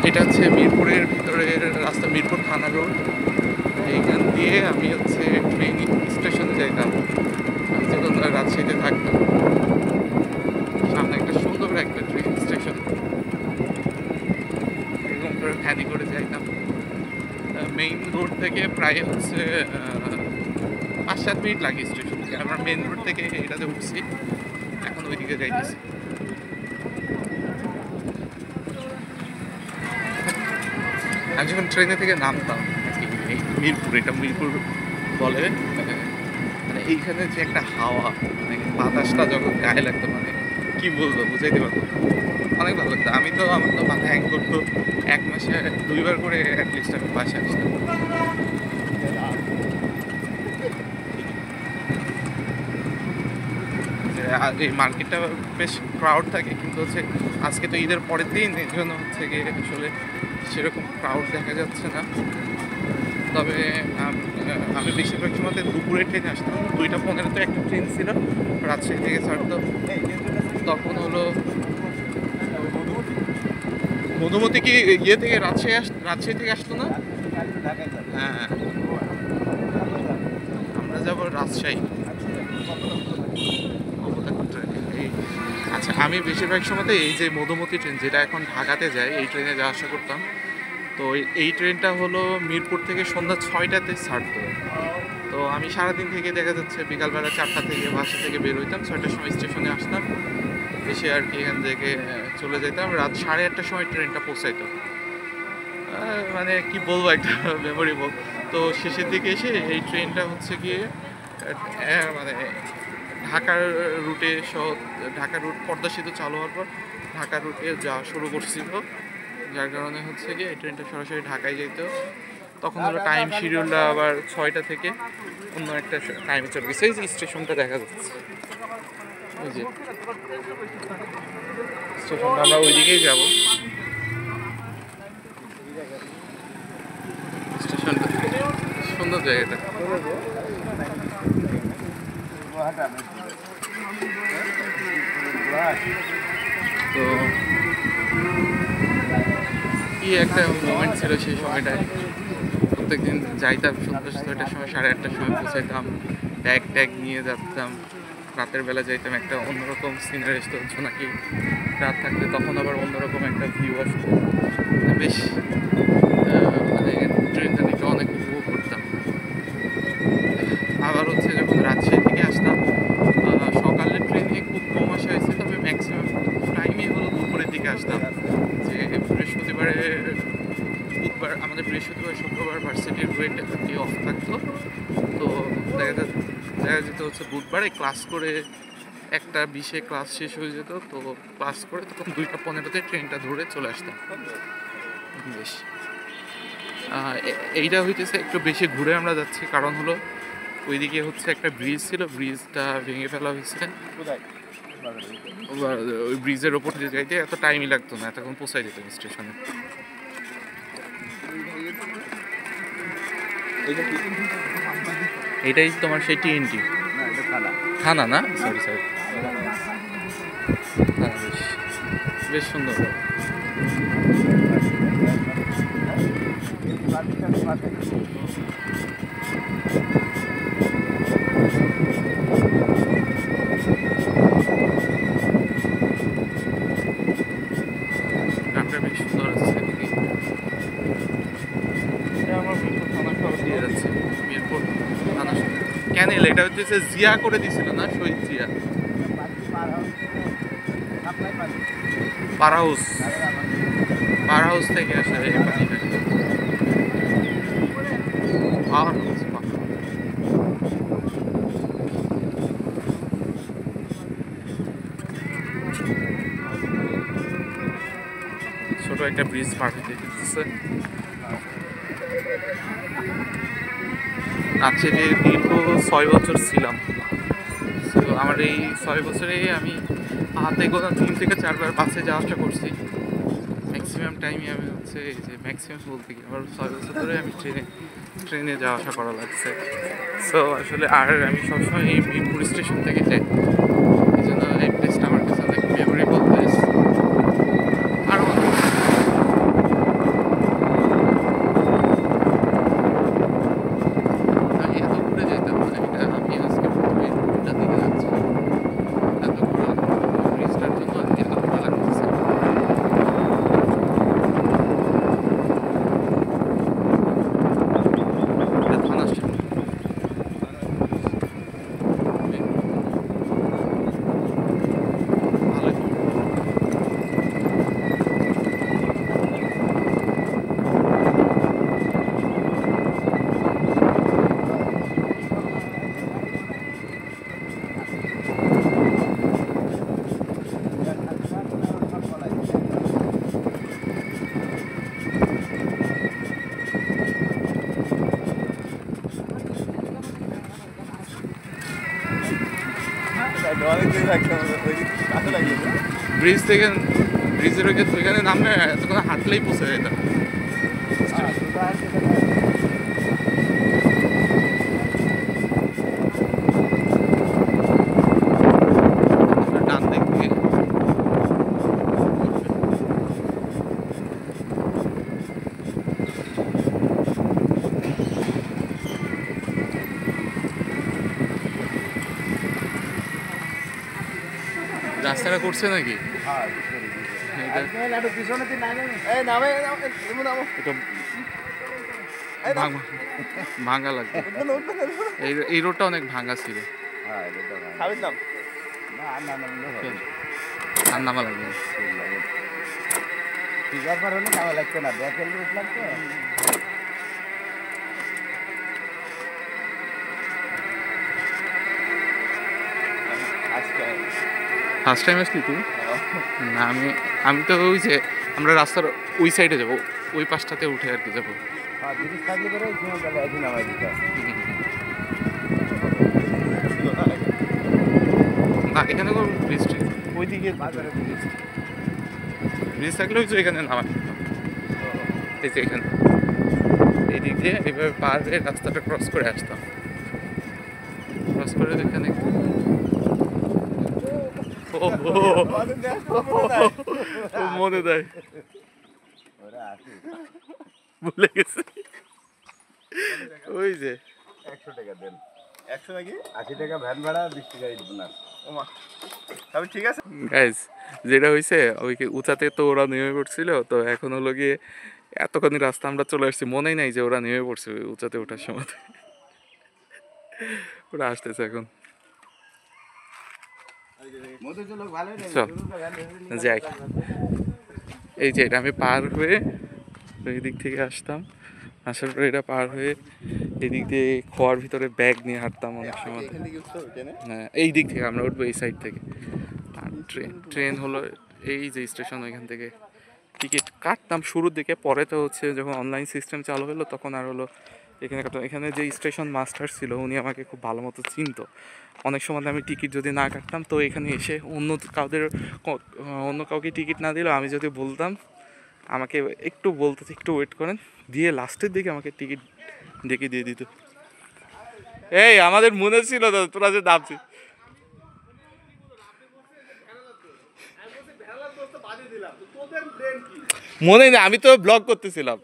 এটা হচ্ছে মিরপুরের ভিতরের রাস্তা, মিরপুর থানা রোড। এইখান দিয়ে আমি হচ্ছে ট্রেন স্টেশনে যাইতাম, আমি যখন রাজশাহীতে থাকতাম। সামনে একটা সুন্দর একটা ট্রেন স্টেশন, এরকম করে ফ্যানি করে যাইতাম। মেইন রোড থেকে প্রায় হচ্ছে 5-7 মিনিট লাগে স্টেশন থেকে। আমরা মেইন রোড থেকে এটাতে উঠছি, এখন ওইদিকে যাইতেছি। আমি যখন ট্রেনে থেকে নামতাম এই মিরপুর, এটা মিরপুর বলে, মানে এইখানে যে একটা হাওয়া, মানে বাতাসটা যখন গায়ে লাগতো, মানে কি বলবো, বুঝাইতে পারবো না, অনেক ভালো লাগতো। আমার তো মাথা হ্যাং করতো, 1 মাসে 2 বার করে অ্যাটলিস্ট আমি বাসে আসতাম। এই মার্কেটটা বেশ ক্রাউড থাকে, কিন্তু হচ্ছে আজকে তো ঈদের পরের দিন, এই জন্য হচ্ছে গিয়ে আসলে সেরকম ক্রাউড দেখা যাচ্ছে না। তবে আমি বেশিরভাগ সময় দুপুরে ট্রেনে আসতাম। 2:15-তে একটা ট্রেন ছিল রাজশাহী থেকে ছাড়তো, তখন হলো মধুমতি কি ইয়ে থেকে রাজশাহী থেকে আসতো না? হ্যাঁ, আমরা যাবো রাজশাহী। আচ্ছা, আমি বেশিরভাগ সময়তে এই যে মধুমতি ট্রেন, যেটা এখন ঢাকাতে যায়, এই ট্রেনে যাওয়া আসা করতাম। তো এই ট্রেনটা হলো মিরপুর থেকে সন্ধ্যা 6টাতে ছাড়তো। তো আমি সারাদিন থেকে দেখা যাচ্ছে বিকালবেলা 4টা থেকে বাসা থেকে বের হইতাম, 6টার সময় স্টেশনে আসতাম, এসে আর কি এখান থেকে চলে যেতাম। রাত 8:30টার সময় ট্রেনটা পৌঁছাইতো। মানে কি বলবো, একটা মেমোরেবল। তো শেষের দিকে এসে এই ট্রেনটা হচ্ছে গিয়ে মানে ঢাকার রুটে সহ, ঢাকার রুট পদ্মা সেতু চালু হওয়ার পর ঢাকার রুটে যাওয়া শুরু করছিল, যার কারণে হচ্ছে গিয়ে এই ট্রেনটা সরাসরি ঢাকায় যেত। তখন হলো টাইম শিডিউলটা আবার 6টা থেকে অন্য একটা টাইমে চলে গেছে। এই যে স্টেশনটা দেখা যাচ্ছে, ওই যে স্টেশনটা, আমরা ওইদিকেই যাবো। স্টেশনটা সুন্দর জায়গাটা। তো কি একটা মোমেন্ট ছিল সেই সময়টায়। প্রত্যেকদিন যাইতাম সন্ধ্যা 6টার সময়, 8:30টার সময় পৌঁছাইতাম, ব্যাগ নিয়ে যাতাম। রাতের বেলা যাইতাম, একটা অন্যরকম সিনারি আসতো, নাকি রাত থাকলে তখন আবার অন্যরকম একটা ভিউ আসতো। বেশ মানে ট্রেন জার্নিটা অনেক উপভোগ করতাম। আবার হচ্ছে যখন রাজশাহী থেকে আসতাম, সকালের ট্রেনে খুব কম আসা হয়েছে, তবে ম্যাক্সিমাম টাইমই হলো দুপুরের দিকে আসতাম। যে বুধবার, আমাদের বৃহস্পতিবার শুক্রবার ভার্সিটির ওয়েটে অফ থাকতো। তো দেখা যেত হচ্ছে বুধবারে ক্লাস করে 1:20-এ ক্লাস শেষ হয়ে যেত। তো ক্লাস করে তখন 2:15-তে ট্রেনটা ধরে চলে আসতাম। বেশ এইটা হইতেছে একটু বেশি ঘুরে আমরা যাচ্ছি, কারণ হলো ওইদিকে হচ্ছে একটা ব্রিজ ছিল, ব্রিজটা ভেঙে ফেলা হয়েছে। ওই ব্রিজের ওপর দিয়ে যাইতে এত টাইমই লাগতো না, এতক্ষণ পৌঁছাই যেত স্টেশনে। এটাই তোমার সেই TNT থানা না? সরি, বেশ সুন্দর। বেশ সুন্দর আছে এদিকে। আমার মিরপুর থানা শহর দিয়ে যাচ্ছে, মিরপুর থানা ক্যানেল। এটা হচ্ছে জিয়া করে দিছিল না, শহীদ জিয়া। পার হাউস থেকে আসে এই পানিটা। ছোট একটা ব্রিজ পার হতে দিতেছে। রাজশাহীতে দীর্ঘ 6 বছর ছিলাম। তো আমার এই 6 বছরে আমি হাতে গোনা 3 থেকে 4 বার বাসে যাওয়া আসা করছি। ম্যাক্সিমাম টাইমে আমি হচ্ছে এই যে ম্যাক্সিমাম বলতে কি আমার 6 বছর ধরে আমি ট্রেনে যাওয়া আসা করা লাগছে। সো আসলে আর আমি সবসময় এই মিরপুর স্টেশন থেকে যাই, এই জন্য এই প্লেসটা আমার কাছে অনেক মেমোরেবল প্লেস। আরও ব্রিজ থেকে ব্রিজের ওইখানে নামলে এতক্ষণ হাঁটলেই পৌঁছে যেতাম। ডান দিক থেকে রাস্তাটা করছে নাকি? ভাঙা লাগবে, এই রোডটা অনেক ভাঙা ছিল। আর নামা লাগবে ফার্স্ট টাইম আসলি তুই? না, আমি তো ওই যে আমরা রাস্তার ওই সাইডে যাবো, ওই পাশটাতে উঠে আর কি যাবো। না, এখানে কোনো ব্রিজ ওইদিকে ব্রিজ থাকলে ওই যে এখানে নামা, এই যে এখানে এই দিক দিয়ে এইভাবে পার হয়ে রাস্তাটা ক্রস করে আসতাম, ক্রস করে এখানে মনে দেয়, ভুলে গেছে। ওই যে 100 টাকা দেন, 100 নাকি 80 টাকা ভ্যান ভাড়া, 20 টাকা বোনাস। ওমা তবে ঠিক আছে গাইস, যেটা হয়েছে ওই উঁচাতে তো ওরা নেমে পড়ছিল, তো এখন হলো গিয়ে এতখানি রাস্তা আমরা চলে আসছি, মনেই নাই যে ওরা নেমে পড়ছে উঁচাতে ওঠার সময়। ওরা আসতেছে এখন, যাই। এই যে এটা আমি পার হয়ে এই দিক থেকে আসতাম, আসার পরে এটা পার হয়ে এদিক দিয়ে খোয়ার ভিতরে ব্যাগ নিয়ে হাঁটতাম অনেক সময়। হ্যাঁ, এই দিক থেকে আমরা উঠবো এই সাইড থেকে। আর ট্রেন হলো এই যে স্টেশন, ওইখান থেকে টিকিট কাটতাম শুরুর দিকে, পরে তো হচ্ছে যখন অনলাইন সিস্টেম চালু হলো তখন আর হলো এখানে কাটতাম। এখানে যে স্টেশন মাস্টার ছিল উনি আমাকে খুব ভালো মতো চিনতো। অনেক সময় আমি টিকিট যদি না কাটতাম তো এখানে এসে অন্য কাউকে টিকিট না দিলেও আমি যদি বলতাম আমাকে একটু বলতে একটু ওয়েট করেন, দিয়ে লাস্টের দিকে আমাকে টিকিট ডেকে দিয়ে দিত। এই আমাদের মনে ছিল তো তোরা যে দাবছি, মনে নেই, আমি তো ব্লগ করতেছিলাম।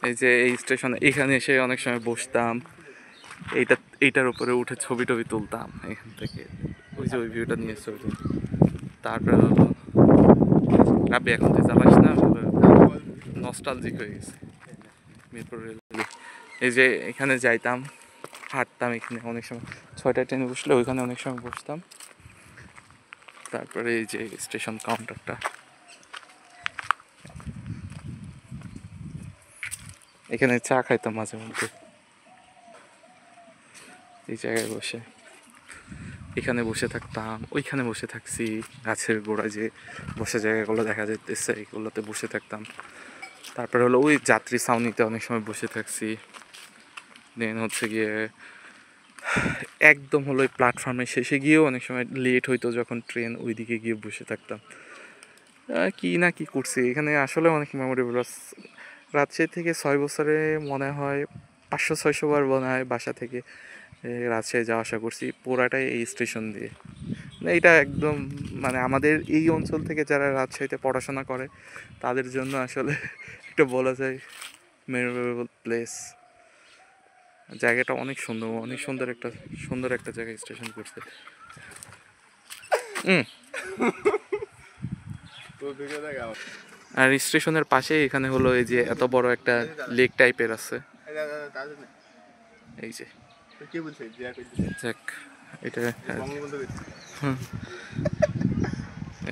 এই যে এই স্টেশনে এখানে এসে অনেক সময় বসতাম, এইটার উপরে উঠে ছবি টবি তুলতাম এখান থেকে, ওই যে ওই ভিউটা নিয়ে ছবি তুলতাম। তারপরে হলো রাবি এখন তুই চালাস না, নস্টালজিক হয়ে গেছে মিরপুর রেলওয়ে। এই যে এখানে যাইতাম, হাঁটতাম, এখানে অনেক সময় 6টায় ট্রেনে বসলে ওইখানে অনেক সময় বসতাম। তারপরে এই যে স্টেশন কাউন্টারটা, এখানে চা খাইতাম মাঝে মধ্যে এই জায়গায় বসে, এখানে বসে থাকতাম, ওইখানে বসে থাকছি, গাছের গোড়ায় যে বসে জায়গাগুলো দেখা যাইতেছে এগুলোতে বসে থাকতাম। তারপরে হলো ওই যাত্রী ছাউনিতে অনেক সময় বসে থাকছি। দেন হচ্ছে গিয়ে একদম হলো ওই প্ল্যাটফর্মে শেষে গিয়েও অনেক সময় লেট হইতো যখন ট্রেন, ওইদিকে গিয়ে বসে থাকতাম। কি না কি করছি এখানে, আসলে অনেক মেমোরেবল। রাজশাহী থেকে 6 বছরে মনে হয় 500-600 বার মনে হয় বাসা থেকে রাজশাহী যাওয়া আসা করছি, পুরাটাই এই স্টেশন দিয়ে। এইটা একদম মানে আমাদের এই অঞ্চল থেকে যারা রাজশাহীতে পড়াশোনা করে তাদের জন্য আসলে একটা বলা যায় মেমোরেবল প্লেস। জায়গাটা অনেক সুন্দর, অনেক সুন্দর একটা জায়গায় স্টেশন করছে। আর স্টেশনের পাশে এখানে হলো এই যে এত বড় একটা লেক টাইপের আছে, এই যে যাক এটা,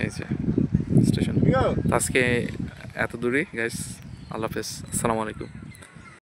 এই যে স্টেশন। আজকে এত দূরই গাইস, আল্লাহ হাফেজ, আসসালামু আলাইকুম।